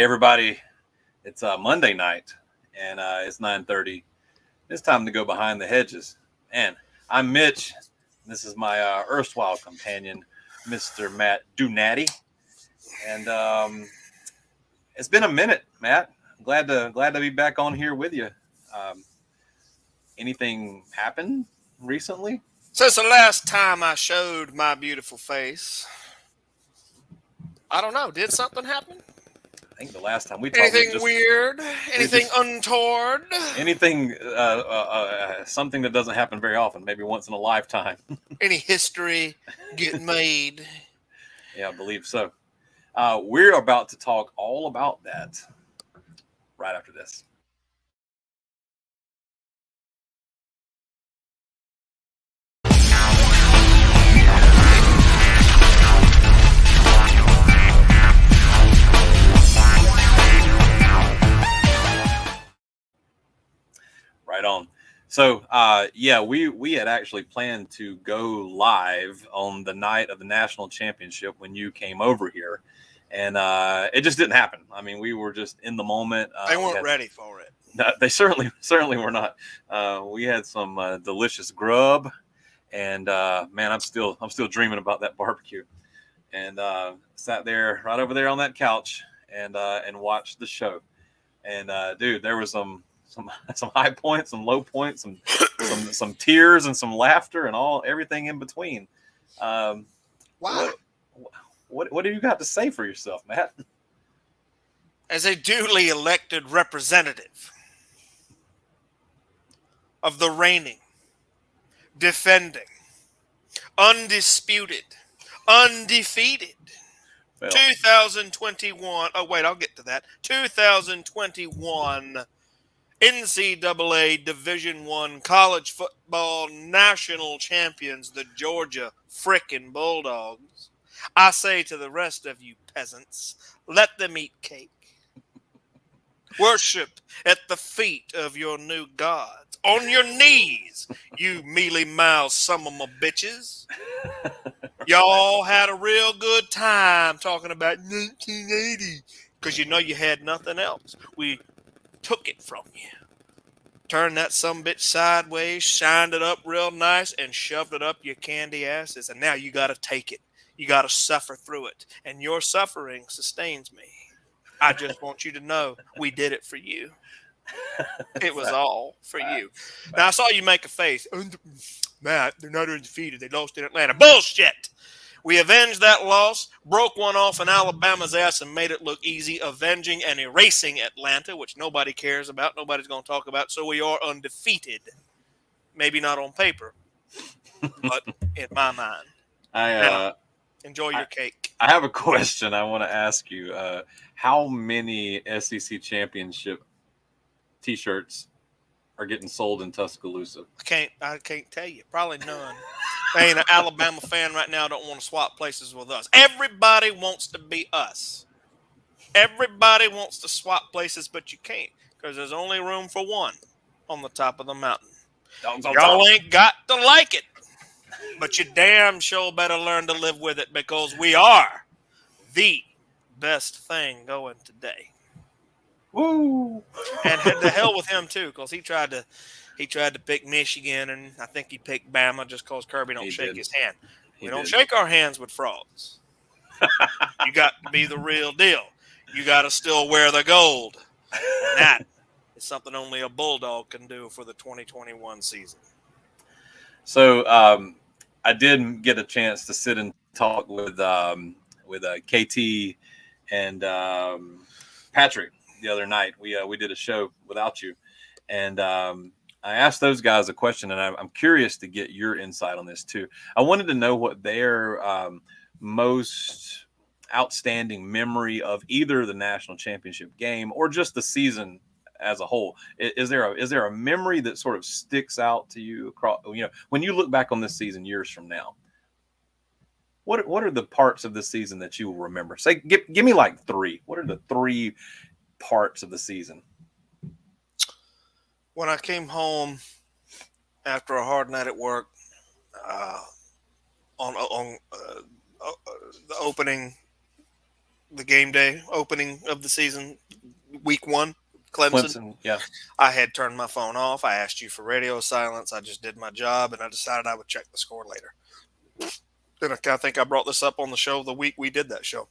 Hey everybody, it's Monday night, and it's 9:30. It's time to go behind the hedges. And I'm Mitch. This is my erstwhile companion, Mr. Matt Dunatty. And it's been a minute, Matt. Glad to be back on here with you. Um, Anything happened recently? Since the last time I showed my beautiful face, I don't know. Did something happen? I think the last time we talked, Anything weird? we Anything just untoward? anything something that doesn't happen very often, maybe once in a lifetime. Any history getting made? Yeah, I believe so. We're about to talk all about that right after this. Right on. So, yeah, we had actually planned to go live on the night of the national championship when you came over here, and it just didn't happen. I mean, we were just in the moment. They weren't ready for it. No, they certainly were not. We had some delicious grub, and man, I'm still dreaming about that barbecue. And sat there right over there on that couch and watched the show. And dude, there was some high points, some low points, some tears, and some laughter, and everything in between. Um, Why? what do you got to say for yourself, Matt? As a duly elected representative of the reigning, defending, undisputed, undefeated Well, 2021. Oh, wait, I'll get to that. 2021 NCAA Division I college football national champions, the Georgia frickin' Bulldogs. I say to the rest of you peasants, let them eat cake. Worship at the feet of your new gods. On your knees, you mealy-mouthed some of my bitches. Y'all had a real good time talking about 1980 because you know you had nothing else. We took it from you. Turned that sumbitch sideways, shined it up real nice, and shoved it up your candy asses. And now you got to take it. You got to suffer through it. And your suffering sustains me. I just want you to know we did it for you. It was all for you. Now, I saw you make a face. Matt, they're not undefeated. They lost in Atlanta. Bullshit! We avenged that loss, broke one off in Alabama's ass, and made it look easy, avenging and erasing Atlanta, which nobody cares about, nobody's going to talk about, so we are undefeated. Maybe not on paper, but in my mind. Now, enjoy your cake. I have a question I want to ask you. How many SEC championship T-shirts are getting sold in Tuscaloosa? I can't tell you. Probably none. Ain't an Alabama fan right now don't want to swap places with us. Everybody wants to be us. Everybody wants to swap places, but you can't because there's only room for one on the top of the mountain. Y'all ain't got to like it, but you damn sure better learn to live with it because we are the best thing going today. Woo! And the hell with him too, because he tried to pick Michigan, and I think he picked Bama just because Kirby don't shake his hand. We don't shake our hands with frauds. You got to be the real deal. You got to still wear the gold. And that is something only a Bulldog can do for the 2021 season. So I did get a chance to sit and talk with KT and Patrick the other night. We did a show without you, and I asked those guys a question, and I'm curious to get your insight on this too. I wanted to know what their most outstanding memory of either the national championship game or just the season as a whole. Is there a memory that sort of sticks out to you across, when you look back on this season years from now? What are the parts of the season that you will remember? Say, give me like three. What are the three parts of the season? When I came home after a hard night at work, on the opening the game day opening of the season, week 1, Clemson. Clemson, yeah. I had turned my phone off. I asked you for radio silence. I just did my job, and I decided I would check the score later. Then I think I brought this up on the show the week we did that show.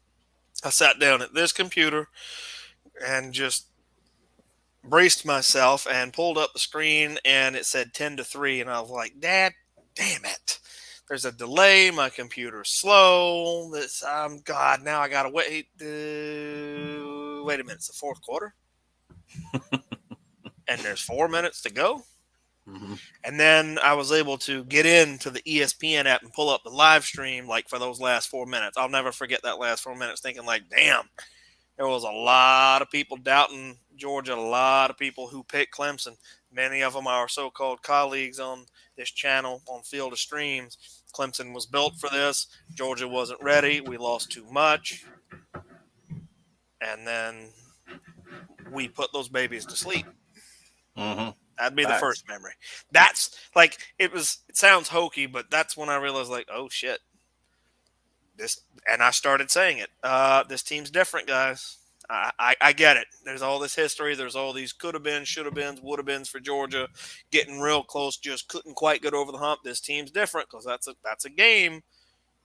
I sat down at this computer and just braced myself and pulled up the screen, and it said 10-3, and I was like, Dad, damn it. There's a delay. My computer's slow. God, now I gotta wait. Wait a minute, it's the fourth quarter, and there's 4 minutes to go. Mm-hmm. And then I was able to get into the ESPN app and pull up the live stream, like for those last 4 minutes. I'll never forget that last 4 minutes, thinking like, damn, there was a lot of people doubting Georgia, a lot of people who picked Clemson. Many of them are so-called colleagues on this channel on Field of Streams. Clemson was built for this. Georgia wasn't ready. We lost too much. And then we put those babies to sleep. Mm-hmm. That'd be the first memory. That's like, it sounds hokey, but that's when I realized, like, oh shit. And I started saying it. This team's different, guys. I get it. There's all this history. There's all these could have been, should have been, would have been for Georgia, getting real close, just couldn't quite get over the hump. This team's different because that's a game.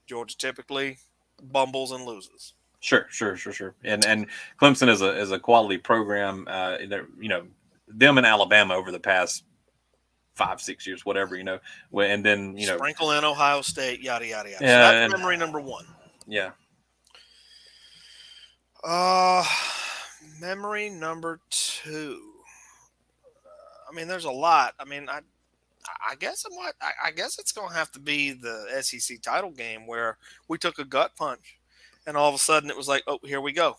Georgia typically bumbles and loses. Sure. And Clemson is a quality program. Them in Alabama over the past 5-6 years, whatever, and then sprinkle in Ohio State, yada yada yada. Yeah, so that's memory number 1. Yeah. Memory number 2. I mean, there's a lot. I mean, I guess it's going to have to be the SEC title game where we took a gut punch, and all of a sudden it was like, oh, here we go.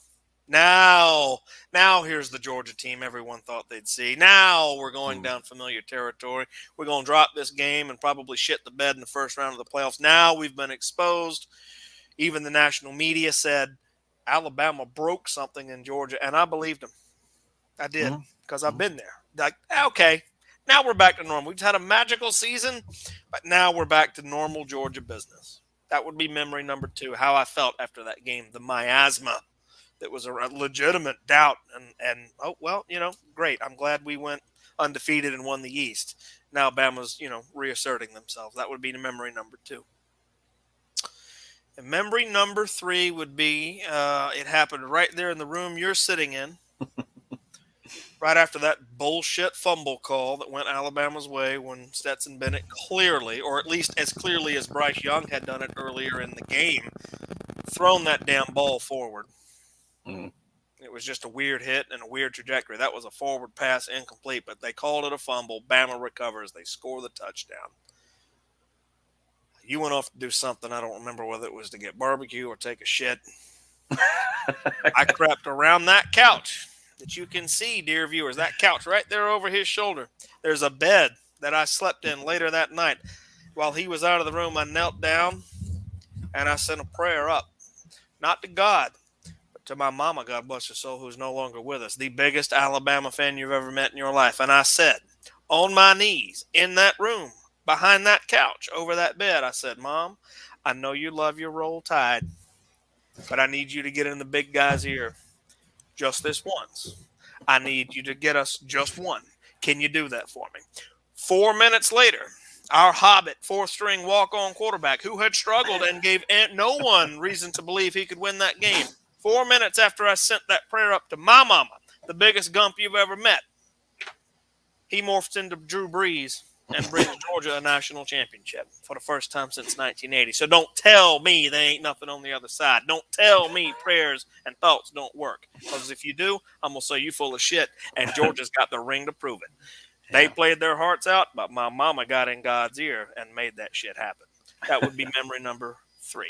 Now here's the Georgia team everyone thought they'd see. Now we're going down familiar territory. We're going to drop this game and probably shit the bed in the first round of the playoffs. Now we've been exposed. Even the national media said Alabama broke something in Georgia, and I believed them. I did, because I've been there. Like, okay, now we're back to normal. We've had a magical season, but now we're back to normal Georgia business. That would be memory number 2, how I felt after that game, the miasma. That was a legitimate doubt, and oh, well, great. I'm glad we went undefeated and won the East. Now Bama's, reasserting themselves. That would be memory number 2. And memory number 3 would be it happened right there in the room you're sitting in, right after that bullshit fumble call that went Alabama's way when Stetson Bennett clearly, or at least as clearly as Bryce Young had done it earlier in the game, thrown that damn ball forward. It was just a weird hit and a weird trajectory. That was a forward pass, incomplete, but they called it a fumble. Bama recovers. They score the touchdown. You went off to do something. I don't remember whether it was to get barbecue or take a shit. I crept around that couch that you can see, dear viewers. That couch right there over his shoulder. There's a bed that I slept in later that night. While he was out of the room, I knelt down and I sent a prayer up. Not to God, to my mama, God bless her soul, who's no longer with us, the biggest Alabama fan you've ever met in your life. And I said, on my knees, in that room, behind that couch, over that bed, I said, Mom, I know you love your Roll Tide, but I need you to get in the big guy's ear just this once. I need you to get us just one. Can you do that for me? 4 minutes later, our hobbit, 4th-string walk-on quarterback, who had struggled and gave no one reason to believe he could win that game, 4 minutes after I sent that prayer up to my mama, the biggest gump you've ever met, he morphs into Drew Brees and brings Georgia a national championship for the first time since 1980. So don't tell me there ain't nothing on the other side. Don't tell me prayers and thoughts don't work. Because if you do, I'm going to say you full of shit, and Georgia's got the ring to prove it. They played their hearts out, but my mama got in God's ear and made that shit happen. That would be memory number 3.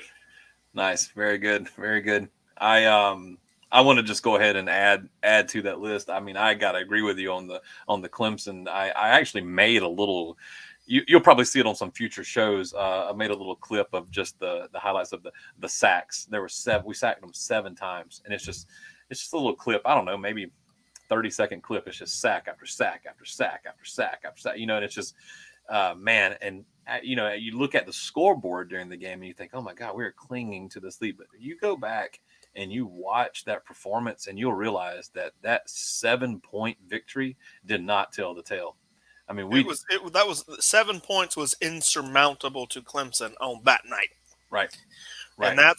Nice. Very good. Very good. I want to just go ahead and add to that list. I mean, I got to agree with you on the Clemson. I actually made a little, you'll probably see it on some future shows. I made a little clip of just the highlights of the sacks. There were 7, we sacked them 7 times. And it's just a little clip. I don't know, maybe 30-second clip. It's just sack after sack after sack after sack after sack, and it's just, man. And, you look at the scoreboard during the game and you think, oh my God, we're clinging to this lead. But you go back and you watch that performance, and you'll realize that 7-point victory did not tell the tale. I mean, that was 7 points was insurmountable to Clemson on that night. Right. And that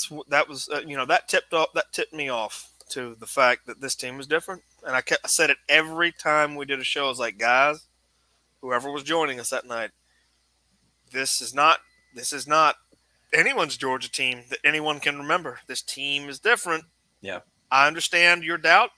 tipped me off to the fact that this team was different. And I said it every time we did a show. I was like, guys, whoever was joining us that night, this is not anyone's Georgia team that anyone can remember. This team is different. Yeah. I understand your doubt.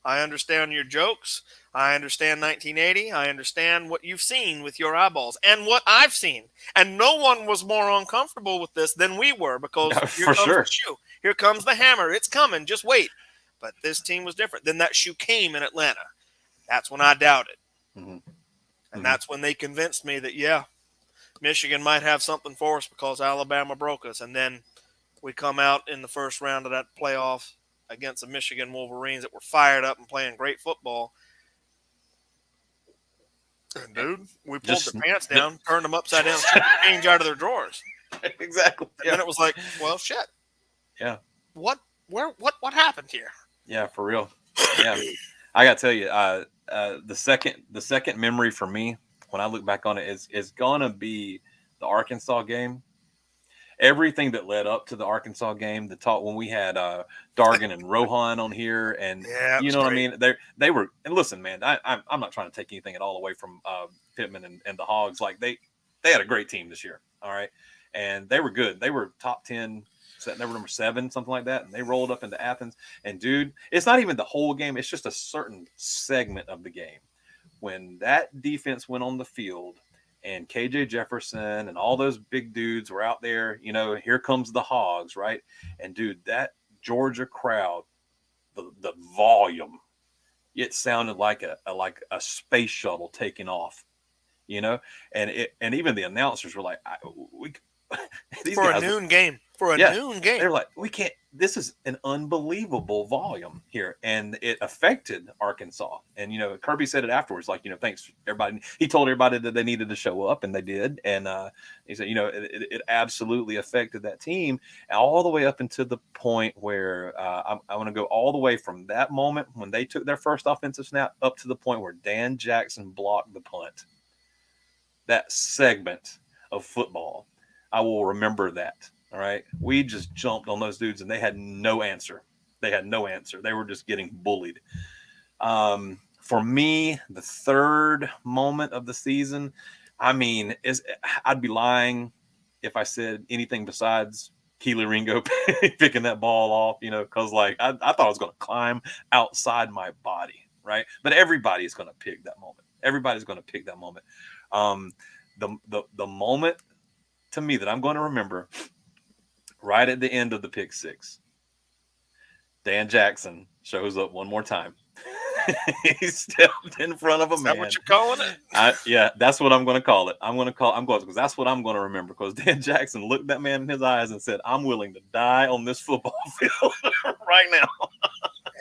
I understand your jokes. I understand 1980. I understand what you've seen with your eyeballs and what I've seen. And no one was more uncomfortable with this than we were, because here comes the shoe. Here comes the hammer. It's coming. Just wait. But this team was different. Then that shoe came in Atlanta. That's when I doubted. Mm-hmm. And that's when they convinced me that, yeah, Michigan might have something for us because Alabama broke us. And then we come out in the first round of that playoff against the Michigan Wolverines that were fired up and playing great football. And, dude, we pulled their pants down, turned them upside down, took the change out of their drawers. Exactly. And then it was like, well, shit. Yeah. What happened here? Yeah, for real. Yeah. I got to tell you, the second memory for me when I look back on it is going to be the Arkansas game. Everything that led up to the Arkansas game, the talk when we had Dargan and Rohan on here, and you know what I mean. They were, and listen, man, I'm not trying to take anything at all away from Pittman and the Hogs. Like they had a great team this year, all right, and they were good. They were top 10. They were number 7, something like that, and they rolled up into Athens. And dude, it's not even the whole game; it's just a certain segment of the game when that defense went on the field. And KJ Jefferson and all those big dudes were out there, you know, here comes the Hogs, right? And dude, that Georgia crowd, the volume, it sounded like a space shuttle taking off, you know? And even the announcers were like, these for guys, a noon game. For a noon game. They're like, we can't, this is an unbelievable volume here. And it affected Arkansas. And, you know, Kirby said it afterwards, like, you know, thanks everybody. He told everybody that they needed to show up, and they did. And he said, you know, it absolutely affected that team all the way up until the point where I want to go all the way from that moment when they took their first offensive snap up to the point where Dan Jackson blocked the punt. That segment of football, I will remember that. All right. We just jumped on those dudes and they had no answer. They were just getting bullied. For me, the third moment of the season, I mean, I'd be lying if I said anything besides Keely Ringo picking that ball off, you know, because like I thought I was going to climb outside my body. Right. But everybody's going to pick that moment. The moment to me that I'm going to remember right at the end of the pick six, Dan Jackson shows up one more time. He stepped in front of a man. Is that what you're calling it? Yeah, that's what I'm going to call it. I'm going because that's what I'm going to remember. Because Dan Jackson looked that man in his eyes and said, "I'm willing to die on this football field right now."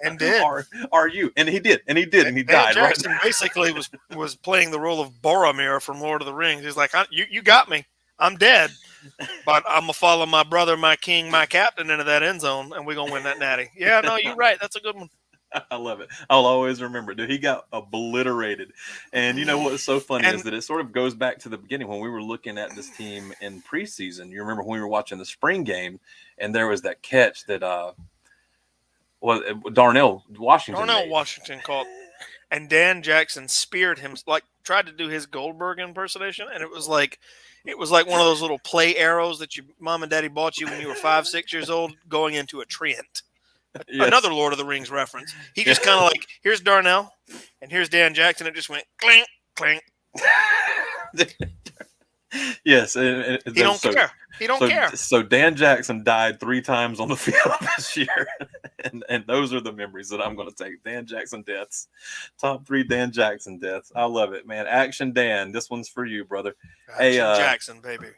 And did. Are you? And he did. And he died. Dan Jackson basically was playing the role of Boromir from Lord of the Rings. He's like, you got me. I'm dead. But I'm going to follow my brother, my king, my captain into that end zone, and we're going to win that natty. Yeah, no, you're right. That's a good one. I love it. I'll always remember, dude. He got obliterated. And you know what's so funny is that it sort of goes back to the beginning when we were looking at this team in preseason. You remember when we were watching the spring game, and there was that catch that Darnell Washington caught, and Dan Jackson speared him, like tried to do his Goldberg impersonation, and it was like one of those little play arrows that your mom and daddy bought you when you were 5, 6 years old, going into a Trent. Yes. Another Lord of the Rings reference. He just kind of like, here's Darnell, and here's Dan Jackson. It just went clink, clink. Yes, he don't care. He don't care. So Dan Jackson died 3 times on the field this year, and those are the memories that I'm going to take. Dan Jackson deaths, top 3 Dan Jackson deaths. I love it, man. Action Dan, this one's for you, brother. Action Jackson, baby.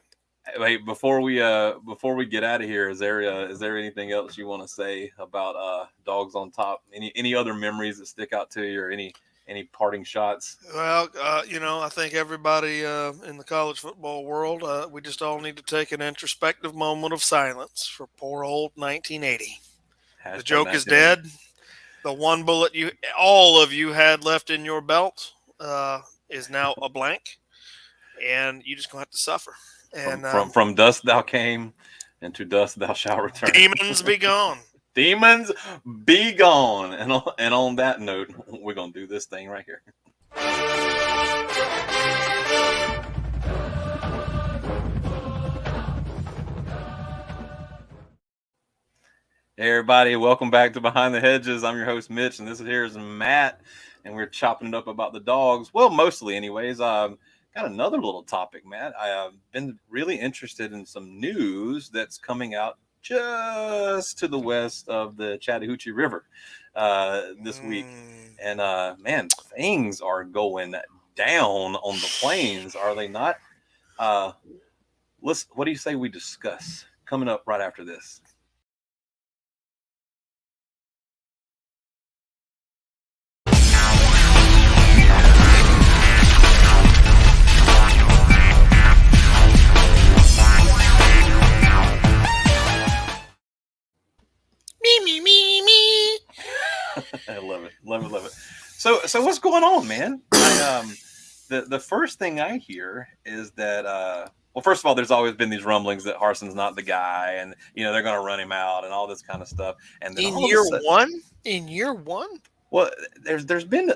Hey, before we get out of here, is there anything else you want to say about Dogs on Top? Any other memories that stick out to you, or any parting shots? Well, I think everybody in the college football world, we just all need to take an introspective moment of silence for poor old 1980. The Hashtag joke is 1980. dead. The one bullet all of you had left in your belt is now a blank, and you just gonna have to suffer. And From dust thou came, and to dust thou shalt return. demons be gone. Demons be gone. And on that note, we're gonna do this thing right here. Hey everybody, welcome back to Behind the Hedges. I'm your host Mitch, and this here is Matt, and we're chopping it up about the dogs. Well, mostly, anyways. Got another little topic, Matt. I've been really interested in some news that's coming out just to the west of the Chattahoochee River this week, and man, things are going down on the plains, are they not? What do you say we discuss coming up right after this? I love it. So what's going on, man? The first thing I hear is that well, first of all, there's always been these rumblings that Harson's not the guy, and they're going to run him out and all this kind of stuff. And then in year one, well, there's been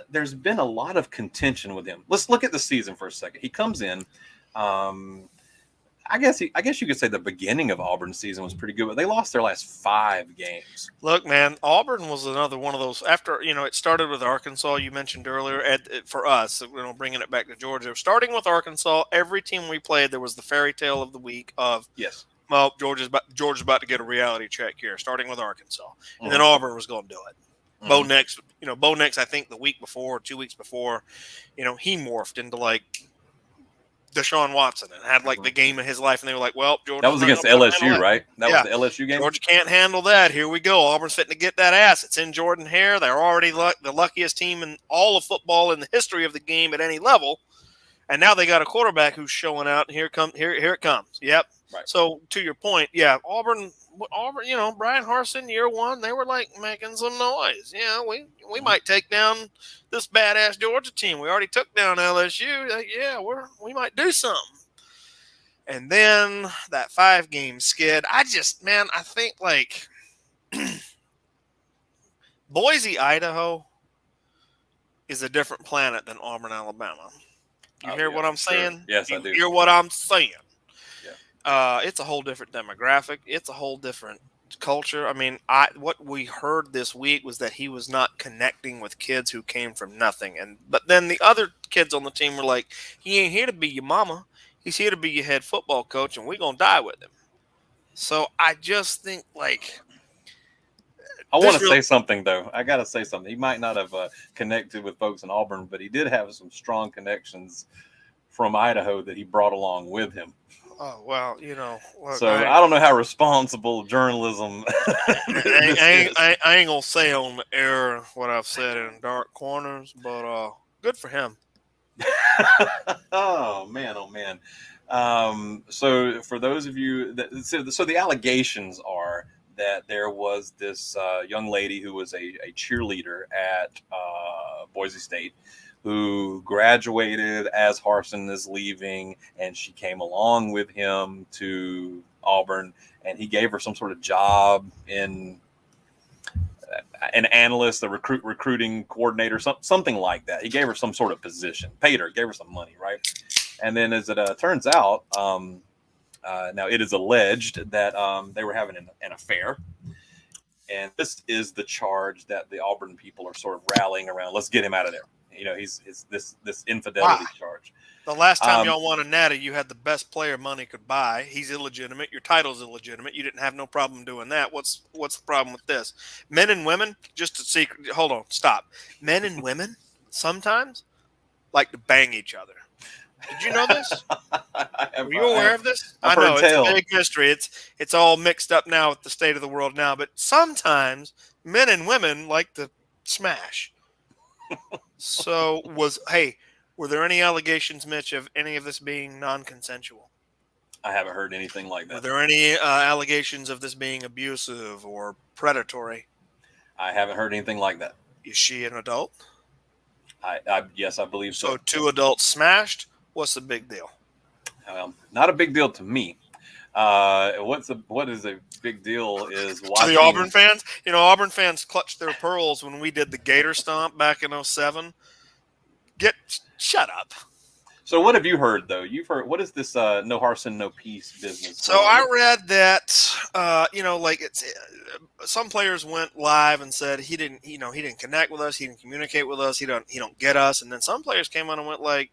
a lot of contention with him. Let's look at the season for a second. He comes in. I guess you could say the beginning of Auburn's season was pretty good, but they lost their last 5 games. Look, man, Auburn was another one of those. After it started with Arkansas. You mentioned earlier, for us, bringing it back to Georgia. Starting with Arkansas, every team we played, there was the fairy tale of the week of yes. Well, Georgia's about to get a reality check here, starting with Arkansas, and then Auburn was going to do it. Bo Nix, Bo Nix, I think the week before, or 2 weeks before, he morphed into like Deshaun Watson and had like the game of his life, and they were like, "Well, Georgia." That was against LSU, right? That was the LSU game. Georgia can't handle that. Here we go. Auburn's fitting to get that ass. It's in Jordan Hare. They're already the luckiest team in all of football in the history of the game at any level, and now they got a quarterback who's showing out. And here it comes. Yep. Right. So to your point, yeah, Auburn, Brian Harsin, year one, they were like making some noise. Yeah, we might take down this badass Georgia team. We already took down LSU. Yeah, we might do something. And then that 5-game skid. I think like Boise, Idaho is a different planet than Auburn, Alabama. You hear what I'm saying? Sure. Yes, I do. You hear what I'm saying? Yeah. It's a whole different demographic. It's a whole different culture. I mean, what we heard this week was that he was not connecting with kids who came from nothing. But then the other kids on the team were like, he ain't here to be your mama. He's here to be your head football coach, and we're going to die with him. So I just think, like... I want to say something, though. I got to say something. He might not have connected with folks in Auburn, but he did have some strong connections from Idaho that he brought along with him. Oh, well, look, so I don't know how responsible journalism I ain't going to say on the air what I've said in dark corners, but good for him. Oh, man. So for those of you so the allegations are that there was this young lady who was a cheerleader at Boise State who graduated as Harsin is leaving, and she came along with him to Auburn, and he gave her some sort of job in an analyst, a recruiting coordinator, something like that. He gave her some sort of position, paid her, gave her some money, right? And then as it turns out, now it is alleged that they were having an affair. And this is the charge that the Auburn people are sort of rallying around. Let's get him out of there. He's this infidelity charge. The last time y'all won a natty, you had the best player money could buy. He's illegitimate. Your title's illegitimate. You didn't have no problem doing that. What's the problem with this? Men and women, just a secret. Hold on, stop. Men and women sometimes like to bang each other. Did you know this? Were you aware of this? I know it's a big mystery. It's all mixed up now with the state of the world now. But sometimes men and women like to smash. So were there any allegations, Mitch, of any of this being non-consensual? I haven't heard anything like that. Were there any allegations of this being abusive or predatory? I haven't heard anything like that. Is she an adult? Yes, I believe So so. 2 adults smashed. What's the big deal? Not a big deal to me. What is a big deal is To the watching. Auburn fans, Auburn fans clutched their pearls when we did the Gator Stomp back in 07. Shut up. So what have you heard though? You've heard, what is this no Harsin no peace business? So I read that some players went live and said he didn't connect with us, he didn't communicate with us, he don't get us, and then some players came on and went like,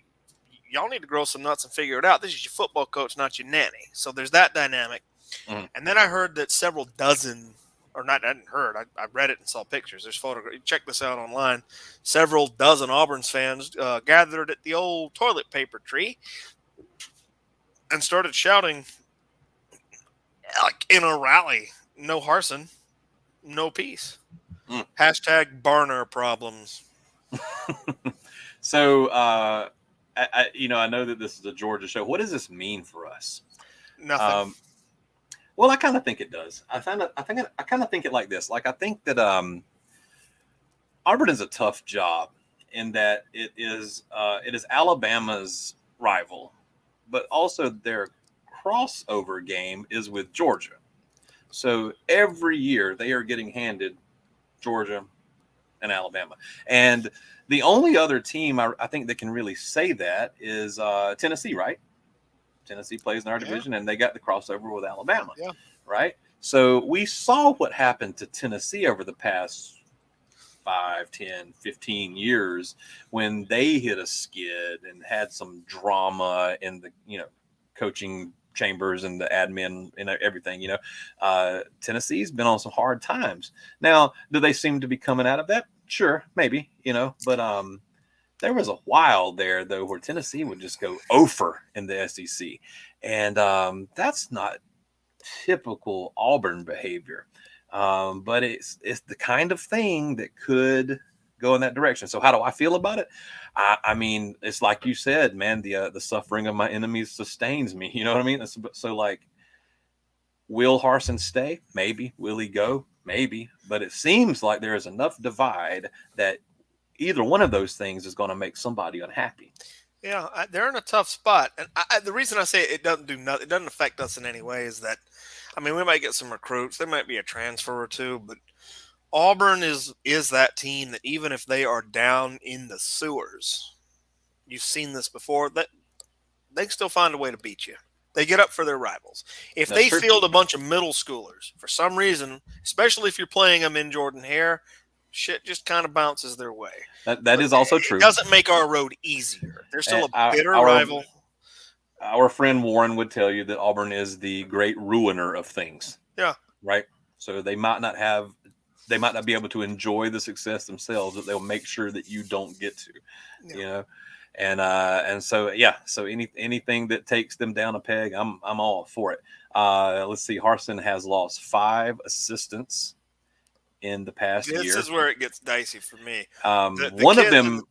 y'all need to grow some nuts and figure it out. This is your football coach, not your nanny. So there's that dynamic. Mm-hmm. And then I heard that several dozen, or not, I didn't heard, I read it and saw pictures. There's photographs. Check this out online. Several dozen Auburn's fans gathered at the old toilet paper tree and started shouting, like in a rally, no Harsin, no peace. Hashtag Barner problems. So, I know that this is a Georgia show. What does this mean for us? Nothing. Well, I kind of think it does. I kind of think it like this. Like, I think that Auburn is a tough job in that it is Alabama's rival, but also their crossover game is with Georgia. So every year they are getting handed Georgia and Alabama. And the only other team I think that can really say that is Tennessee, right? Tennessee plays in our division, and they got the crossover with Alabama, right? So we saw what happened to Tennessee over the past 5, 10, 15 years when they hit a skid and had some drama in the, coaching chambers and the admin and everything. Tennessee's been on some hard times. Now, do they seem to be coming out of that? Sure, maybe, but there was a while there though where Tennessee would just go over in the SEC, and that's not typical Auburn behavior. But it's the kind of thing that could go in that direction. So how do I feel about it? I mean, it's like you said, man, the suffering of my enemies sustains me. You know what I mean? So like, will Harsin stay? Maybe. Will he go? Maybe. But it seems like there is enough divide that either one of those things is going to make somebody unhappy. Yeah, they're in a tough spot, and the reason I say it doesn't do nothing, it doesn't affect us in any way, is that, I mean, we might get some recruits, there might be a transfer or two, but Auburn is that team that even if they are down in the sewers, you've seen this before, that they can still find a way to beat you. They get up for their rivals. If they field a bunch of middle schoolers for some reason, especially if you're playing them in Jordan Hare, shit just kind of bounces their way. That is also true. It doesn't make our road easier. They're still a bitter rival. Our friend Warren would tell you that Auburn is the great ruiner of things. Yeah. Right. So they might not be able to enjoy the success themselves, but they'll make sure that you don't get to, and so, so anything that takes them down a peg, I'm all for it. Let's see. Harsin has lost 5 assistants in the past year. This is where it gets dicey for me. One of them,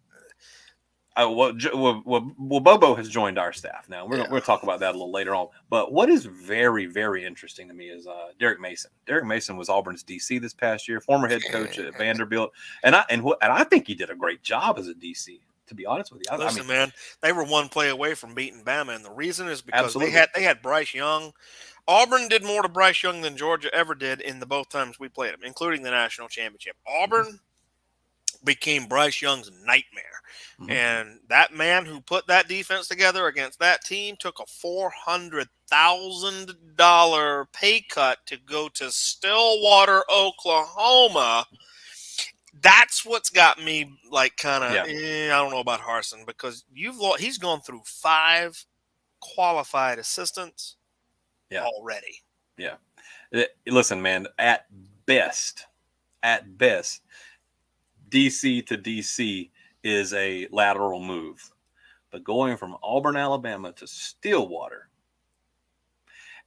Bobo has joined our staff now. We're going to talk about that a little later on. But what is very, very interesting to me is Derek Mason. Derek Mason was Auburn's DC this past year, former head coach at Vanderbilt, and I think he did a great job as a DC. To be honest with you, Listen, man, they were one play away from beating Bama, and the reason is because they had Bryce Young. Auburn did more to Bryce Young than Georgia ever did in the both times we played him, including the national championship. Auburn became Bryce Young's nightmare. Mm-hmm. And that man who put that defense together against that team took a $400,000 pay cut to go to Stillwater, Oklahoma. That's what's got me like kind of, I don't know about Harsin, because he's gone through 5 qualified assistants already. Yeah. Listen, man, at best, DC to DC is a lateral move. But going from Auburn, Alabama to Stillwater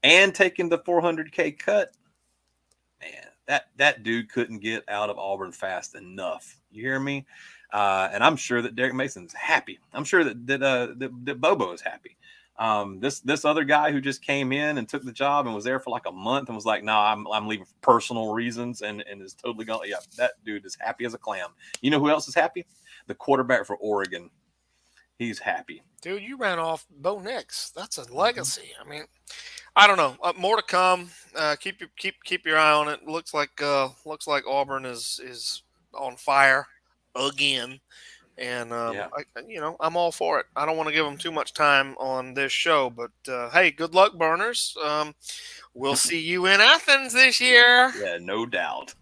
and taking the $400K cut, man, that dude couldn't get out of Auburn fast enough. You hear me? And I'm sure that Derek Mason's happy. I'm sure that Bobo is happy. This other guy who just came in and took the job and was there for like a month and was like, "No, I'm leaving for personal reasons," and is totally gone. Yeah, that dude is happy as a clam. You know who else is happy? The quarterback for Oregon. He's happy. Dude, you ran off Bo Nix. That's a legacy. I mean, I don't know. More to come. Keep your eye on it. Looks like Auburn is on fire again. And Yeah. I'm all for it. I don't want to give them too much time on this show, but hey, good luck, Burners. We'll see you in Athens this year. Yeah, no doubt.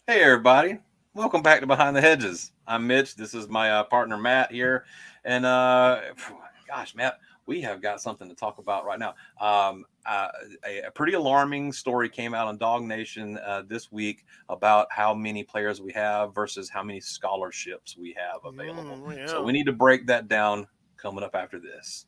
Hey, everybody. Welcome back to Behind the Hedges. I'm Mitch. This is my partner, Matt, here. And gosh, Matt, we have got something to talk about right now. A pretty alarming story came out on Dog Nation this week about how many players we have versus how many scholarships we have available. Yeah. So we need to break that down coming up after this.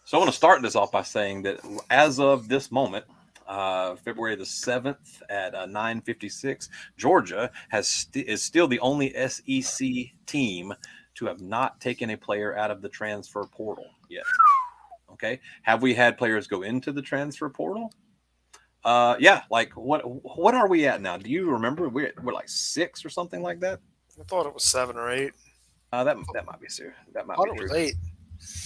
So I want to start this off by saying that as of this moment, February the 7th at 9:56, Georgia is still the only SEC team to have not taken a player out of the transfer portal yet. Okay, have we had players go into the transfer portal? Yeah, like what are we at now? Do you remember? We're like 6 or something like that. I thought it was 7 or 8. That might be true. That might I thought be it was true. 8.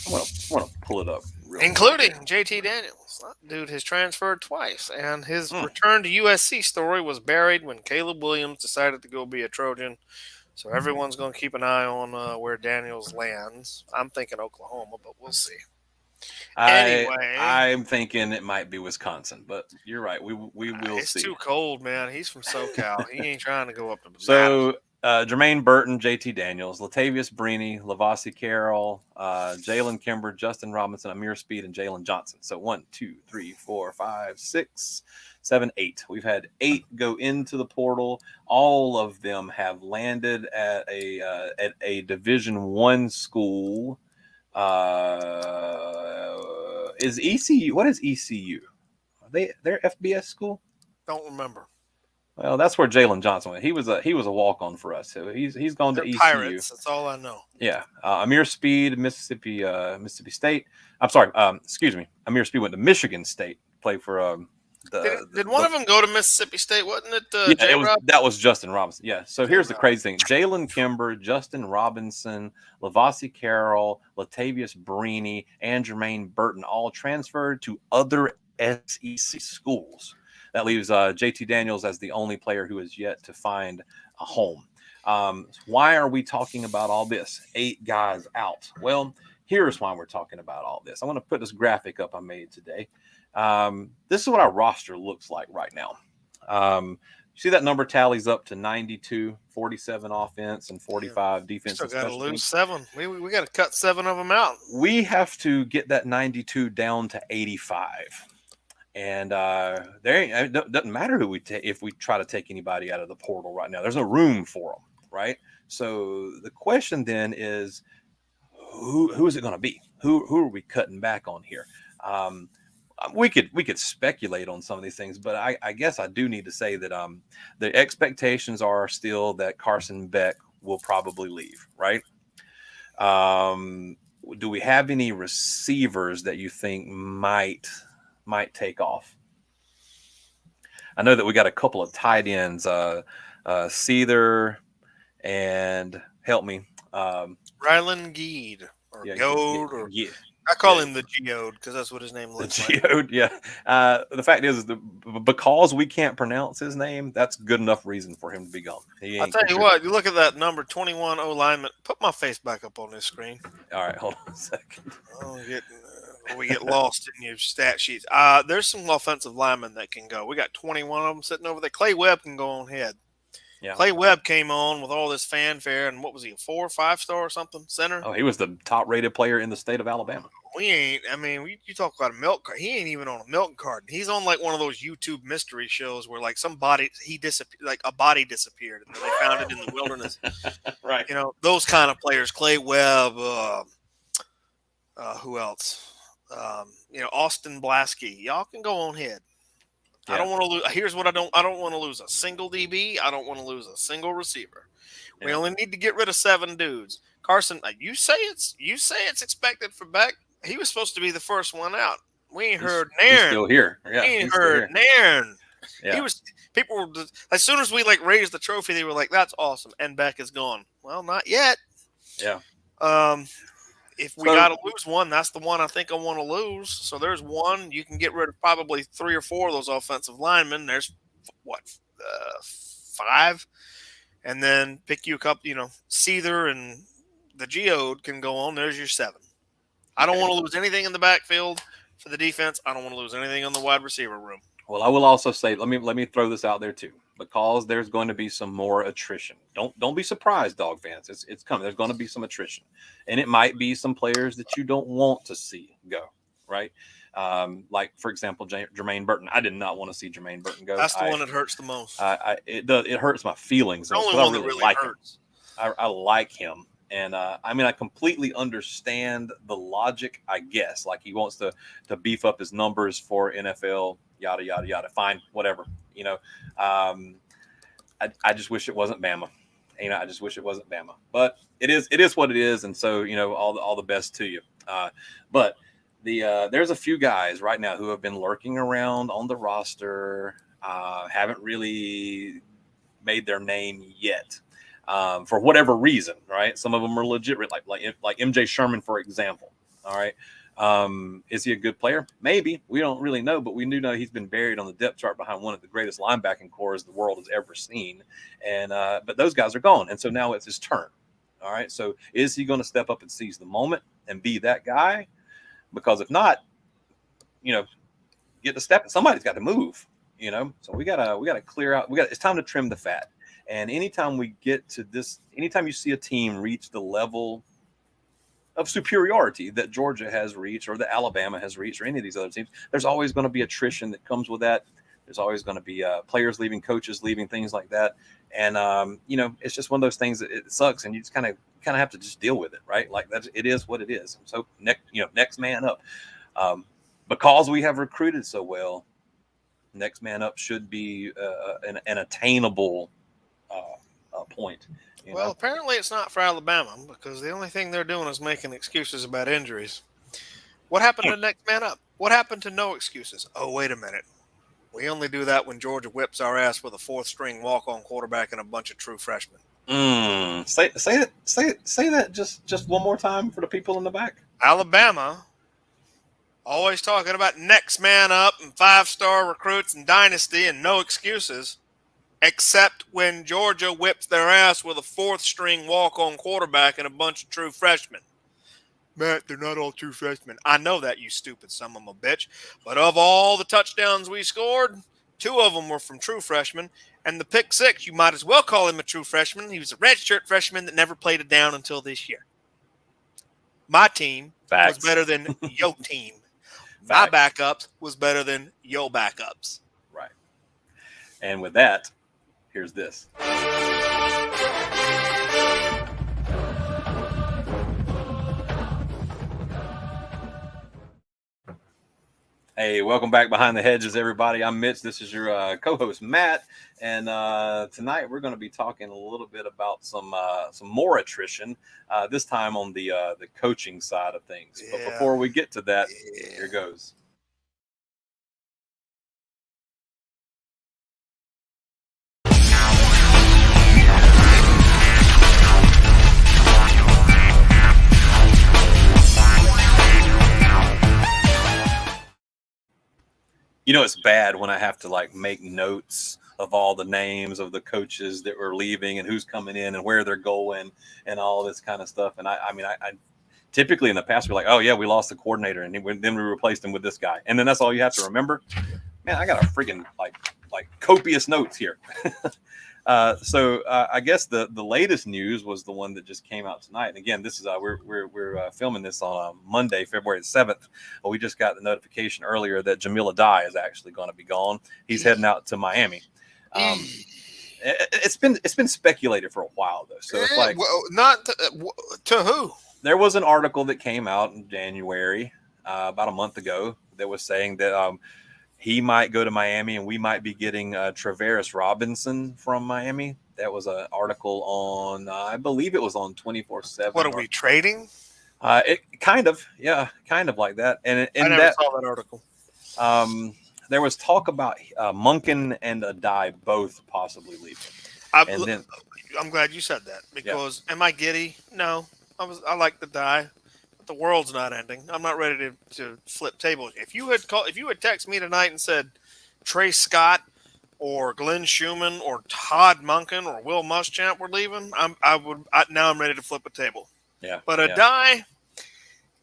I want to pull it up, including JT Daniels. That dude has transferred twice, and his return to USC story was buried when Caleb Williams decided to go be a Trojan. So everyone's going to keep an eye on where Daniels lands. I'm thinking Oklahoma, but we'll see. Anyway, I'm thinking it might be Wisconsin, but you're right. We will see. It's too cold, man. He's from SoCal. He ain't trying to go up to the So Jermaine Burton, JT Daniels, Latavius Brini, Lavasi Carroll, Jalen Kimber, Justin Robinson, Amir Speed, and Jalen Johnson. So 1, 2, 3, 4, 5, 6, 7, 8. We've had 8 go into the portal. All of them have landed at a Division I school. Is ECU? What is ECU? They're FBS school? Don't remember. Well, that's where Jalen Johnson went. He was a walk-on for us. So he's gone to ECU. Pirates. That's all I know. Yeah, Amir Speed, Mississippi State. I'm sorry. Excuse me. Amir Speed went to Michigan State. Played for Did one of them go to Mississippi State? Wasn't it? Yeah, that was Justin Robinson. Yeah. So here's the crazy thing: Jalen Kimber, Justin Robinson, Lavasi Carroll, Latavius Brini, and Jermaine Burton all transferred to other SEC schools. That leaves JT Daniels as the only player who has yet to find a home. Why are we talking about all this? 8 guys out. Well, here's why we're talking about all this. I want to put this graphic up I made today. This is what our roster looks like right now. You see that number tallies up to 92, 47 offense and 45 defense. Still got to lose 7. We got to cut 7 of them out. We have to get that 92 down to 85. And it doesn't matter who we take if we try to take anybody out of the portal right now. There's no room for them, right? So the question then is, who is it going to be? Who are we cutting back on here? We could speculate on some of these things, but I guess I do need to say that the expectations are still that Carson Beck will probably leave, right? Do we have any receivers that you think might take off? I know that we got a couple of tight ends, Seether and help me, Rylan Geed or Goad or I call him the Geode because that's what his name looks like. Geode, yeah. The fact is, because we can't pronounce his name, that's good enough reason for him to be gone. I'll tell you what, you look at that number 21 O lineman. Put my face back up on this screen. All right, hold on a second. We get lost in your stat sheets. There's some offensive linemen that can go. We got 21 of them sitting over there. Clay Webb can go on ahead. Yeah. Clay Webb came on with all this fanfare, and what was he, a 4 or 5 star or something, center? Oh, he was the top-rated player in the state of Alabama. You talk about a milk cart. He ain't even on a milk carton. He's on like one of those YouTube mystery shows where like a body disappeared and they found it in the wilderness. Right. Those kind of players. Clay Webb. Who else? Austin Blasky. Y'all can go on ahead. Yeah. I don't want to lose. Here's what I don't want to lose a single DB. I don't want to lose a single receiver. Yeah. We only need to get rid of 7 dudes. Carson, you say it's expected for Beck. He was supposed to be the first one out. We ain't heard Nairn. He's still here. Yeah, we ain't heard Nairn. Yeah. People were just, as soon as we like raised the trophy, they were like, "That's awesome," and Beck is gone. Well, not yet. Yeah. If we got to lose one, that's the one I think I want to lose. So there's one. You can get rid of probably 3 or 4 of those offensive linemen. There's 5, and then pick you a couple. Seether and the Geode can go on. There's your 7. I don't want to lose anything in the backfield for the defense. I don't want to lose anything in the wide receiver room. Well, I will also say, let me throw this out there too, because there's going to be some more attrition. Don't be surprised, Dog fans. It's coming. There's going to be some attrition, and it might be some players that you don't want to see go. Right, like for example, Jermaine Burton. I did not want to see Jermaine Burton go. That's the one that hurts the most. It hurts my feelings. The only one that really like hurts. I like him. And I completely understand the logic, I guess. Like he wants to beef up his numbers for NFL, yada, yada, yada. Fine, whatever. I just wish it wasn't Bama. I just wish it wasn't Bama. But it is what it is. And so, all the best to you. But there's a few guys right now who have been lurking around on the roster, haven't really made their name yet. For whatever reason, right? Some of them are legit, like MJ Sherman, for example. All right, is he a good player? Maybe. We don't really know, but we do know he's been buried on the depth chart behind one of the greatest linebacking cores the world has ever seen. And but those guys are gone, and so now it's his turn. All right, so is he going to step up and seize the moment and be that guy? Because if not, get the step. Somebody's got to move. So we gotta clear out. It's time to trim the fat. And anytime we get to this, anytime you see a team reach the level of superiority that Georgia has reached or that Alabama has reached or any of these other teams, there's always going to be attrition that comes with that. There's always going to be players leaving, coaches leaving, things like that. And, it's just one of those things that it sucks. And you just kind of have to just deal with it, right? Like it is what it is. So next man up, because we have recruited so well, next man up should be an attainable point. Well, apparently it's not for Alabama because the only thing they're doing is making excuses about injuries. What happened to next man up? What happened to no excuses? Oh, wait a minute. We only do that when Georgia whips our ass with a 4th-string walk-on quarterback and a bunch of true freshmen. Say that just one more time for the people in the back. Alabama always talking about next man up and 5-star recruits and dynasty and no excuses. Except when Georgia whips their ass with a 4th-string walk-on quarterback and a bunch of true freshmen. Matt, they're not all true freshmen. I know that, you stupid son of a bitch. But of all the touchdowns we scored, 2 of them were from true freshmen. And the pick 6, you might as well call him a true freshman. He was a redshirt freshman that never played a down until this year. My team was better than your team. My backups was better than your backups. Right. And with that, here's this. Hey, welcome back Behind the Hedges, everybody. I'm Mitch. This is your co-host, Matt. And tonight we're going to be talking a little bit about some more attrition, this time on the coaching side of things. Yeah. But before we get to that, here goes. It's bad when I have to make notes of all the names of the coaches that were leaving and who's coming in and where they're going and all this kind of stuff. And I typically in the past we're like, oh yeah, we lost the coordinator and then we replaced him with this guy. And then that's all you have to remember. Man, I got a freaking like copious notes here. I guess the latest news was the one that just came out tonight. And again, this is we're filming this on Monday, February 7th. We just got the notification earlier that Jamil Adai is actually going to be gone. He's heading out to Miami. It's been speculated for a while though, so it's like not to who. There was an article that came out in January, about a month ago, that was saying that he might go to Miami and we might be getting Travaris Robinson from Miami. That was an article on, I believe it was on 24/7. What are we trading? It kind of like that. And I never saw that article. There was talk about Monken and Adai both possibly leaving. I'm glad you said that because am I giddy? No, I like the die. The world's not ending. I'm not ready to flip tables. If you had texted me tonight and said Trey Scott or Glenn Schumann or Todd Monken or Will Muschamp were leaving, now I'm ready to flip a table. Yeah. But a die,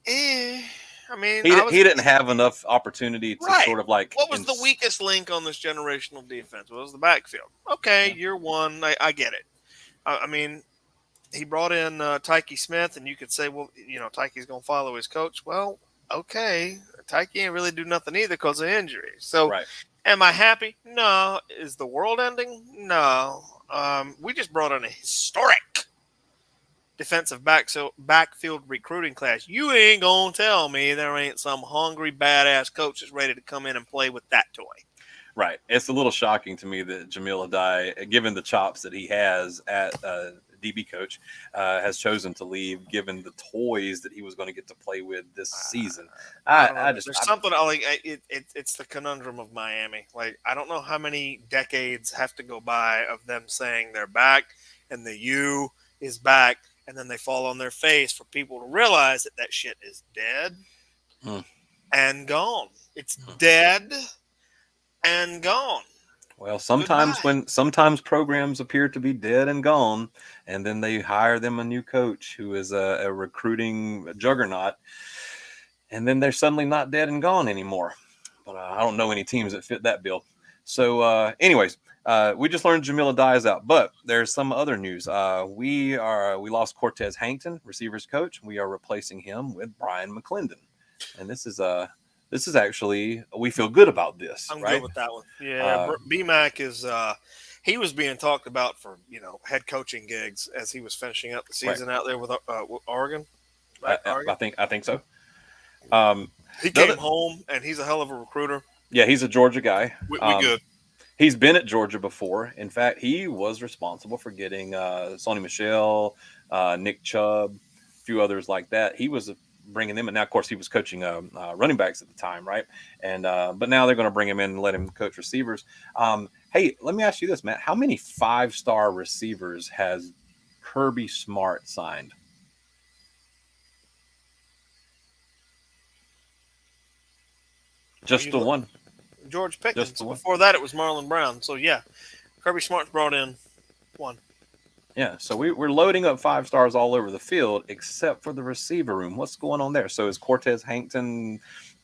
I mean, he didn't have enough opportunity to sort of like. What was the weakest link on this generational defense? What was the backfield? Okay, year one, I get it. I mean, he brought in Tyke Smith, and you could say, well, Tyke's going to follow his coach. Well, okay, Tyke ain't really do nothing either because of injuries. So, am I happy? No. Is the world ending? No. We just brought in a historic defensive backfield recruiting class. You ain't going to tell me there ain't some hungry, badass coach that's ready to come in and play with that toy. Right. It's a little shocking to me that Jamil Adai, given the chops that he has at DB coach, has chosen to leave, given the toys that he was going to get to play with this season. There's something I like. It's the conundrum of Miami. Like, I don't know how many decades have to go by of them saying they're back and the U is back, and then they fall on their face for people to realize that shit is dead and gone. It's dead and gone. Well, sometimes programs appear to be dead and gone, and then they hire them a new coach who is a recruiting juggernaut, and then they're suddenly not dead and gone anymore. But I don't know any teams that fit that bill. So, anyways, we just learned Jamil Adai is out, but there's some other news. We lost Cortez Hankton, receivers coach. We are replacing him with Brian McClendon, and this is actually, we feel good about this. I'm good with that one. Yeah, B-Mac is he was being talked about for head coaching gigs as he was finishing up the season out there with Oregon. Right? I think so. He came home and he's a hell of a recruiter. Yeah, he's a Georgia guy. We good. He's been at Georgia before. In fact, he was responsible for getting Sonny Michel, Nick Chubb, a few others like that. He was bringing them in. Now, of course, he was coaching running backs at the time, right? And but now they're going to bring him in and let him coach receivers. Hey, let me ask you this, Matt. How many 5-star receivers has Kirby Smart signed? Just the one. George Pickens. Before that, it was Marlon Brown. So, yeah, Kirby Smart's brought in one. Yeah, so we're loading up 5 stars all over the field, except for the receiver room. What's going on there? So is Cortez Hankton?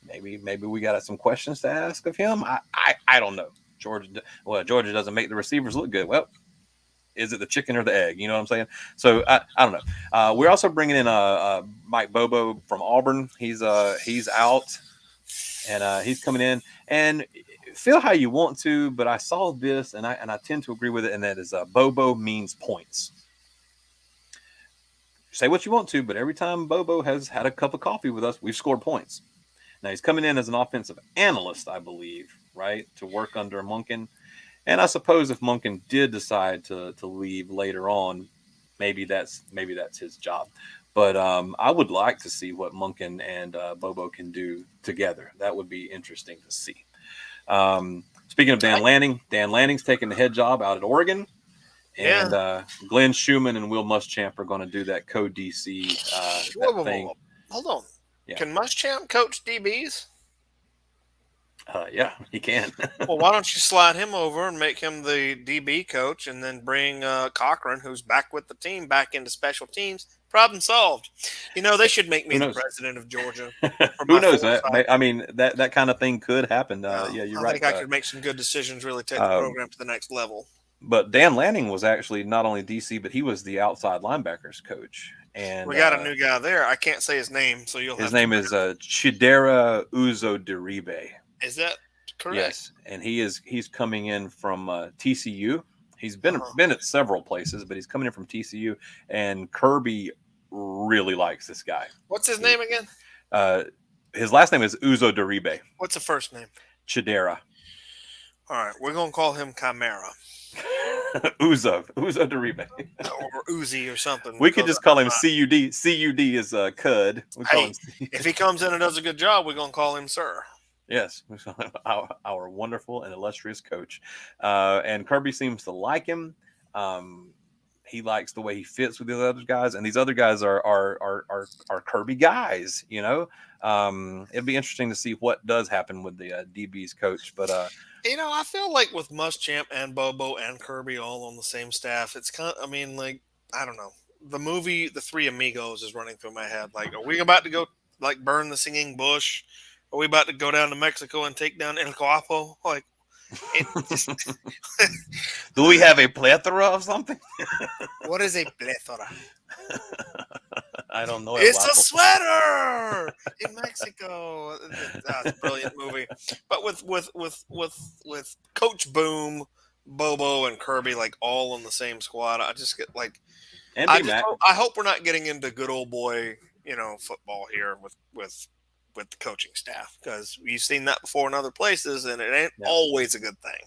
Maybe we got some questions to ask of him. I don't know. Georgia doesn't make the receivers look good. Well, is it the chicken or the egg? You know what I'm saying? So I don't know. We're also bringing in Mike Bobo from Auburn. He's out, and he's coming in. And feel how you want to, but I saw this and I tend to agree with it, and that is Bobo means points. Say what you want to, but every time Bobo has had a cup of coffee with us, we've scored points. Now he's coming in as an offensive analyst, I believe, right, to work under Monken. And I suppose if Monken did decide to leave later on, maybe that's his job. But I would like to see what Monken and Bobo can do together. That would be interesting to see. Speaking of Dan Lanning's taking the head job out at Oregon, and Glenn Schumann and Will Muschamp are going to do that co-DC thing. Hold on. Yeah. Can Muschamp coach DBs? Yeah, he can. Well, why don't you slide him over and make him the DB coach, and then bring Cochran, who's back with the team, back into special teams? Problem solved. They should make me the president of Georgia. Who knows? I mean, that kind of thing could happen. Yeah, you're right. I think I could make some good decisions, really take the program to the next level. But Dan Lanning was actually not only DC, but he was the outside linebackers coach. And We got a new guy there. I can't say his name, so you'll have his to name is Chidera Uzodiribe. Is that correct? Yes, and he's coming in from TCU. He's been at several places, but he's coming in from TCU. And Kirby really likes this guy. What's his name again? His last name is Uzodiribe. What's the first name? Chidera. All right, we're gonna call him Chimera. Uzodiribe. Or Uzi or something. We could just call him CUD. CUD is Cud. If he comes in and does a good job, we're gonna call him Sir. Yes, our wonderful and illustrious coach. And Kirby seems to like him. He likes the way he fits with the other guys, and these other guys are Kirby guys. You know, it'd be interesting to see what does happen with the DB's coach. But I feel like with Muschamp and Bobo and Kirby all on the same staff, it's kind of, I don't know. The movie The Three Amigos is running through my head. Like, are we about to go like burn the singing bush? Are we about to go down to Mexico and take down El Guapo? Like, do we have a plethora of something? What is a plethora? I don't know. It's a sweater in Mexico. That's a brilliant movie. But with Coach Boom, Bobo, and Kirby like all on the same squad, I just get like, I hope we're not getting into good old boy, football here with the coaching staff, because we've seen that before in other places, and it ain't always a good thing.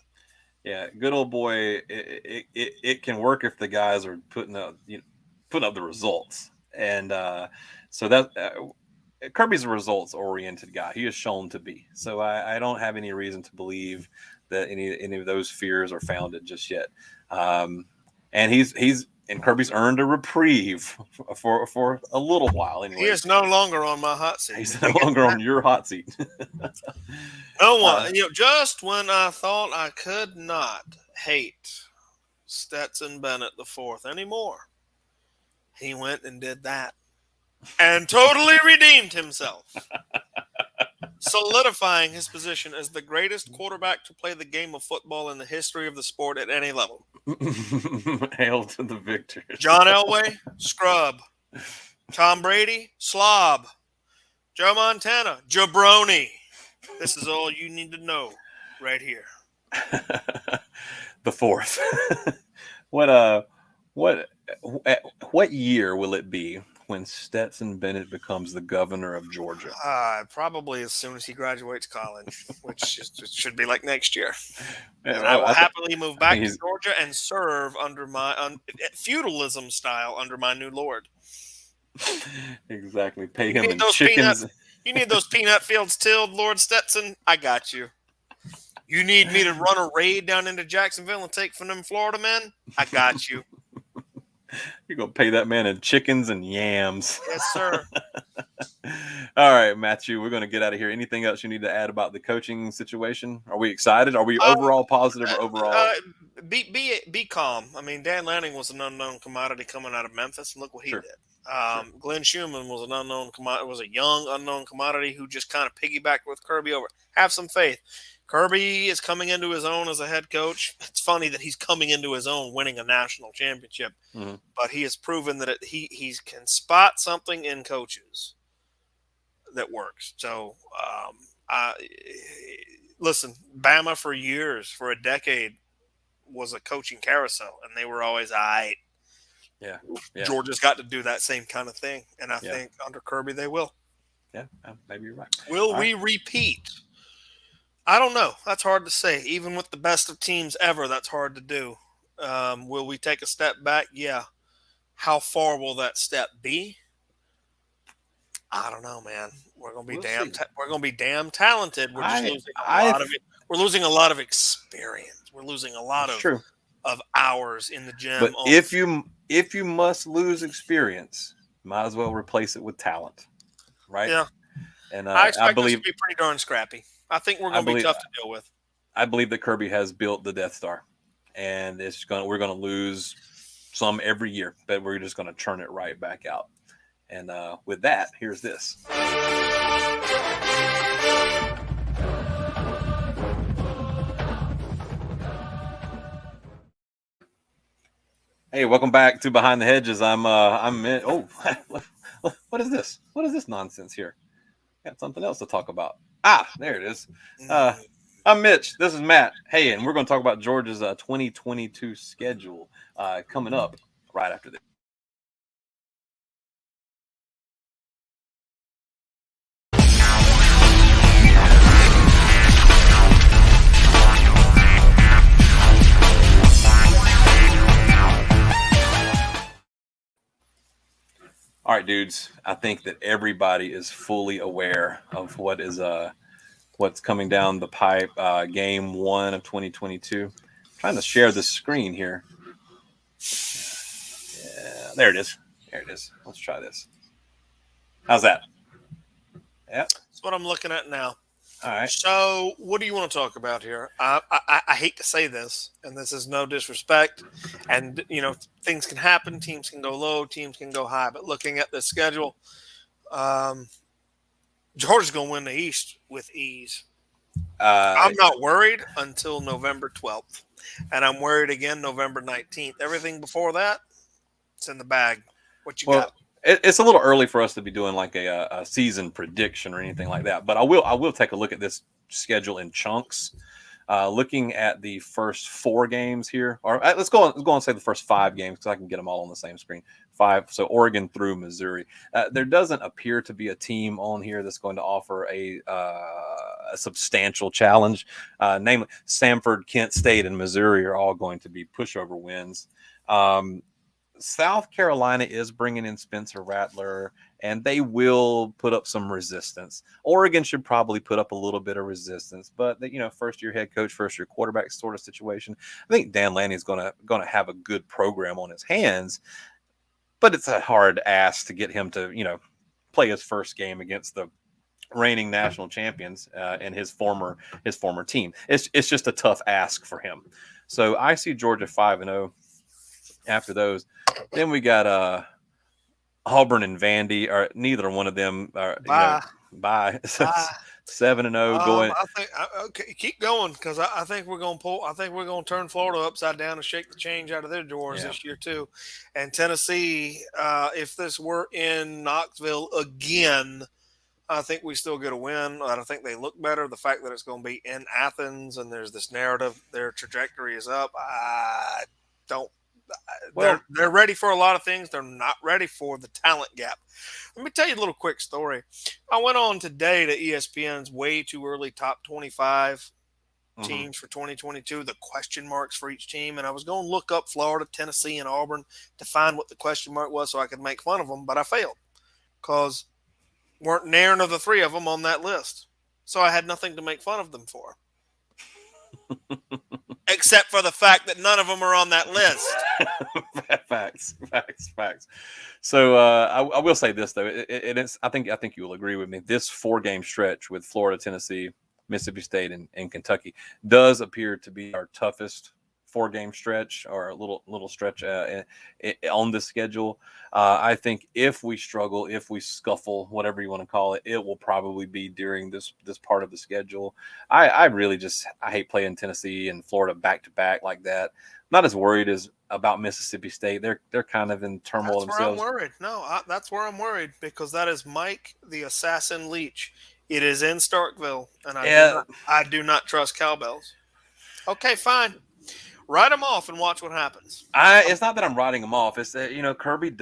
Yeah, good old boy. It can work if the guys are putting up the results, and so that Kirby's a results-oriented guy. He is shown to be. So I don't have any reason to believe that any of those fears are founded just yet. And Kirby's earned a reprieve for a little while. Anyway, he is no longer on my hot seat. He's no longer on your hot seat. No one, just when I thought I could not hate Stetson Bennett IV anymore, he went and did that and totally redeemed himself, solidifying his position as the greatest quarterback to play the game of football in the history of the sport at any level. Hail to the victors. John Elway, scrub. Tom Brady, slob. Joe Montana, jabroni. This is all you need to know right here. The fourth. What year will it be when Stetson Bennett becomes the governor of Georgia? Probably as soon as he graduates college, which should be like next year. And I will happily move back to Georgia and serve under my feudalism style under my new lord. Exactly. Pay him in chickens. You need those peanut fields tilled, Lord Stetson? I got you. You need me to run a raid down into Jacksonville and take from them Florida men? I got you. You're going to pay that man in chickens and yams. Yes, sir. All right, Matthew, we're going to get out of here. Anything else you need to add about the coaching situation? Are we excited? Are we overall positive or overall? Be calm. I mean, Dan Lanning was an unknown commodity coming out of Memphis, and look what he did. Glenn Schumann was an unknown commodity. Was a young unknown commodity who just kind of piggybacked with Kirby over. Have some faith. Kirby is coming into his own as a head coach. It's funny that he's coming into his own winning a national championship, but he has proven that he can spot something in coaches that works. So, listen, Bama for a decade, was a coaching carousel, and they were always all right. Yeah. Georgia's got to do that same kind of thing, and I think under Kirby they will. Yeah, maybe you're right. Will we repeat? I don't know. That's hard to say. Even with the best of teams ever, that's hard to do. Will we take a step back? Yeah. How far will that step be? I don't know, man. We're gonna be we're gonna be damn talented. We're just losing a lot of it. We're losing a lot of experience. We're losing a lot of hours in the gym. But if you must lose experience, might as well replace it with talent, right? Yeah. And I expect this to be pretty darn scrappy. I think we're going to be tough to deal with. I believe that Kirby has built the Death Star, and we're going to lose some every year, but we're just going to churn it right back out. And with that, here's this. Hey, welcome back to Behind the Hedges. I'm in. Oh, what is this? What is this nonsense here? Got something else to talk about. There it is. I'm Mitch. This is Matt. Hey, and we're going to talk about Georgia's 2022 schedule coming up right after this. All right, dudes. I think that everybody is fully aware of what's coming down the pipe. Game 1 of 2022. I'm trying to share the screen here. Yeah, there it is. There it is. Let's try this. How's that? Yeah. That's what I'm looking at now. All right. So, what do you want to talk about here? I hate to say this, and this is no disrespect. And, things can happen. Teams can go low. Teams can go high. But looking at the schedule, Georgia's going to win the East with ease. I'm not worried until November 12th. And I'm worried again November 19th. Everything before that, it's in the bag. What you got? It's a little early for us to be doing like a season prediction or anything like that. But I will take a look at this schedule in chunks. Looking at the first 4 games here, or let's go and say the first 5 games because I can get them all on the same screen. 5, so Oregon through Missouri. There doesn't appear to be a team on here that's going to offer a substantial challenge. Namely, Samford, Kent State, and Missouri are all going to be pushover wins. South Carolina is bringing in Spencer Rattler, and they will put up some resistance. Oregon should probably put up a little bit of resistance, but first-year head coach, first-year quarterback sort of situation. I think Dan Lanning is going to have a good program on his hands, but it's a hard ask to get him to play his first game against the reigning national champions and his former team. It's just a tough ask for him. So I see Georgia 5-0 after those. Then we got Auburn and Vandy. Or neither one of them are bye. 7-0 going. I think okay, keep going because I think we're going to pull. I think we're going to turn Florida upside down and shake the change out of their drawers this year too. And Tennessee, if this were in Knoxville again, I think we still get a win. I think they look better. The fact that it's going to be in Athens and there's this narrative, their trajectory is up. I don't. They're ready for a lot of things. They're not ready for the talent gap. Let me tell you a little quick story. I went on today to ESPN's way too early top 25 teams for 2022, the question marks for each team. And I was going to look up Florida, Tennessee, and Auburn to find what the question mark was so I could make fun of them, but I failed because weren't nary of the 3 of them on that list. So I had nothing to make fun of them for. Except for the fact that none of them are on that list. Facts. So I will say this though, it's. I think you will agree with me. This 4-game stretch with Florida, Tennessee, Mississippi State, and Kentucky does appear to be our toughest 4-game stretch or a little stretch on the schedule. I think if we struggle, if we scuffle, whatever you want to call it, it will probably be during this part of the schedule. I really I hate playing Tennessee and Florida back to back like that. Not as worried as about Mississippi State. They're kind of in turmoil themselves. That's where I'm worried. No, that's where I'm worried because that is Mike the Assassin Leach. It is in Starkville, and I do not trust cowbells. Okay, fine. Write them off and watch what happens. It's not that I'm writing them off. It's that Kirby,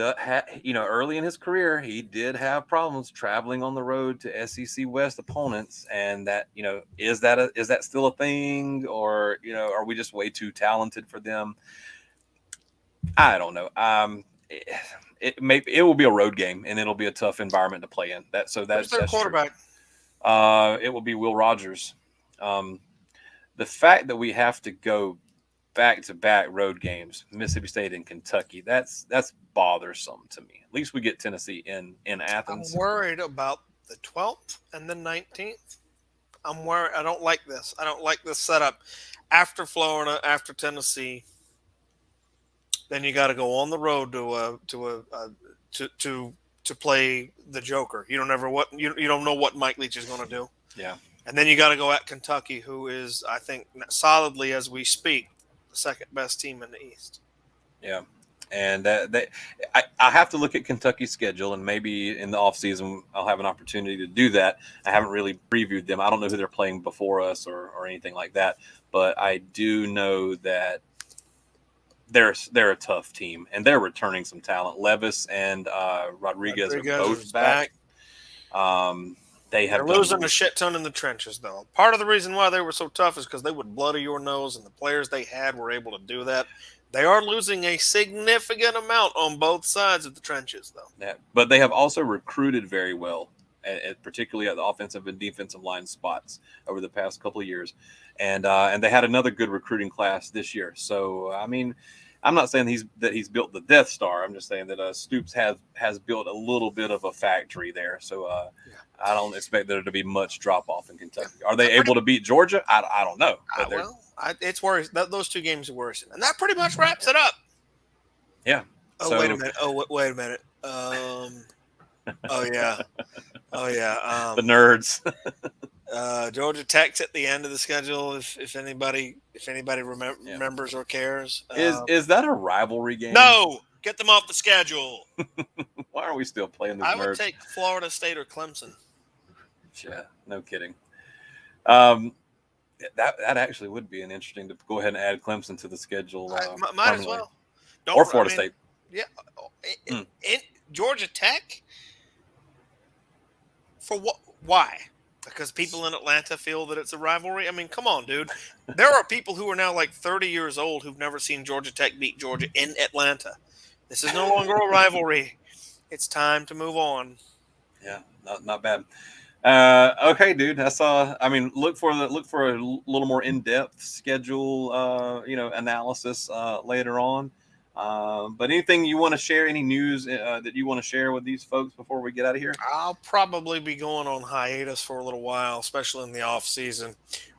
early in his career, he did have problems traveling on the road to SEC West opponents, and that is that still a thing, or are we just way too talented for them? I don't know. It will be a road game, and it'll be a tough environment to play in. That's their quarterback. True. It will be Will Rogers. The fact that we have to go back-to-back road games, Mississippi State and Kentucky, that's bothersome to me. At least we get Tennessee in Athens. I'm worried about the 12th and the 19th. I'm worried. I don't like this. I don't like this setup. After Florida, after Tennessee, then you got to go on the road to play the Joker. You don't know what Mike Leach is going to do. Yeah. And then you got to go at Kentucky, who is, I think, solidly as we speak, the second best team in the East. Yeah. And I have to look at Kentucky's schedule, and maybe in the offseason I'll have an opportunity to do that. I haven't really previewed them. I don't know who they're playing before us or anything like that, but I do know that they're a tough team, and they're returning some talent. Levis and Rodriguez are both back. They have They're losing a shit ton in the trenches, though. Part of the reason why they were so tough is because they would bloody your nose, and the players they had were able to do that. They are losing a significant amount on both sides of the trenches, though. Yeah, but they have also recruited very well, particularly at the offensive and defensive line spots over the past couple of years, and they had another good recruiting class this year. So I mean, I'm not saying he's built the Death Star. I'm just saying that Stoops has built a little bit of a factory there. So I don't expect there to be much drop off in Kentucky. Are they able to beat Georgia? I don't know. It's worrisome. Those two games are worrisome, and that pretty much wraps it up. Yeah. Oh, wait a minute. Wait a minute. Oh yeah. The nerds. Georgia Tech's at the end of the schedule. If anybody remembers or cares, is that a rivalry game? No, get them off the schedule. Why are we still playing this? I would take Florida State or Clemson. Yeah, no kidding. That actually would be an interesting to go ahead and add Clemson to the schedule. Might as well. Or Florida State. Yeah. Georgia Tech? For what? Why? Because people in Atlanta feel that it's a rivalry? I mean, come on, dude. There are people who are now like 30 years old who've never seen Georgia Tech beat Georgia in Atlanta. This is no longer a rivalry. It's time to move on. Yeah, not bad. Okay, dude. I mean, look for a little more in-depth schedule, analysis later on. But anything you want to share? Any news that you want to share with these folks before we get out of here? I'll probably be going on hiatus for a little while, especially in the off season.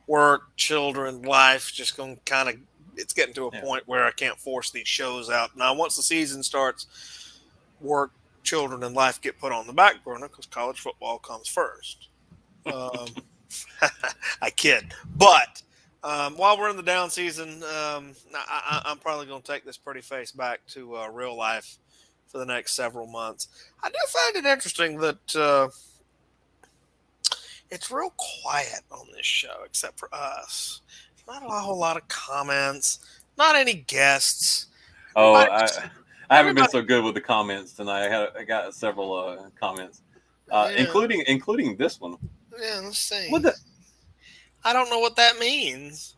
Work, children, life, just going to kind of. It's getting to a point where I can't force these shows out. Now, once the season starts, work, children, and life get put on the back burner because college football comes first. I kid. But while we're in the down season, I'm probably going to take this pretty face back to real life for the next several months. I do find it interesting that it's real quiet on this show, except for us. Not a whole lot of comments, not any guests. I haven't been so good with the comments tonight. I got several comments, including this one. Yeah, let's see. I don't know what that means.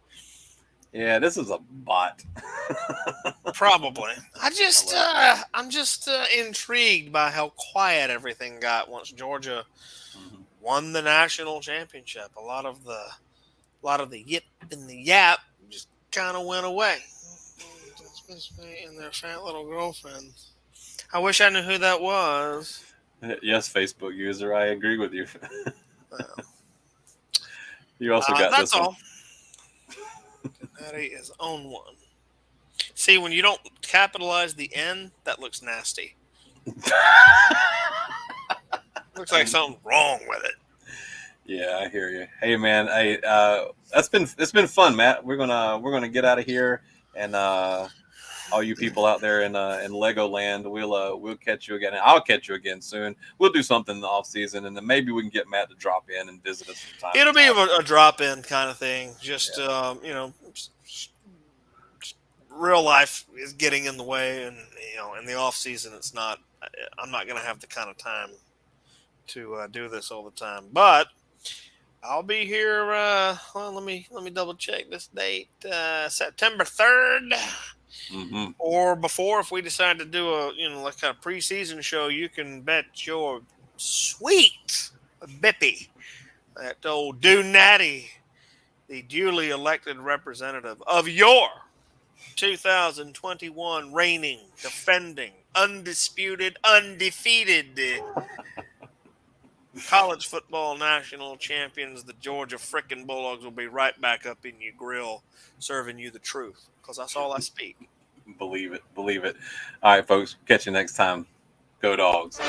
Yeah, this is a bot. Probably. I'm just intrigued by how quiet everything got once Georgia won the national championship. A lot of the yip and the yap just kind of went away. And their fat little girlfriend. I wish I knew who that was. Yes, Facebook user, I agree with you. You also got that's this one. all. Natty is on one. See, when you don't capitalize the N, that looks nasty. Looks like something's wrong with it. Yeah, I hear you. Hey, man, it's been fun, Matt. We're gonna get out of here, and all you people out there in Legoland, we'll catch you again. I'll catch you again soon. We'll do something in the off season, and then maybe we can get Matt to drop in and visit us sometime. It'll be a drop in kind of thing. Just real life is getting in the way, and in the off season, it's not. I'm not going to have the kind of time to do this all the time, but I'll be here. Let me double check this date. September 3rd. Mm-hmm. Or before, if we decide to do a like kind of preseason show, you can bet your sweet bippy that old Natty, the duly elected representative of your 2021 reigning, defending, undisputed, undefeated college football national champions, the Georgia frickin' Bulldogs, will be right back up in your grill serving you the truth, because that's all I speak. Believe it. All right, folks. Catch you next time. Go Dogs.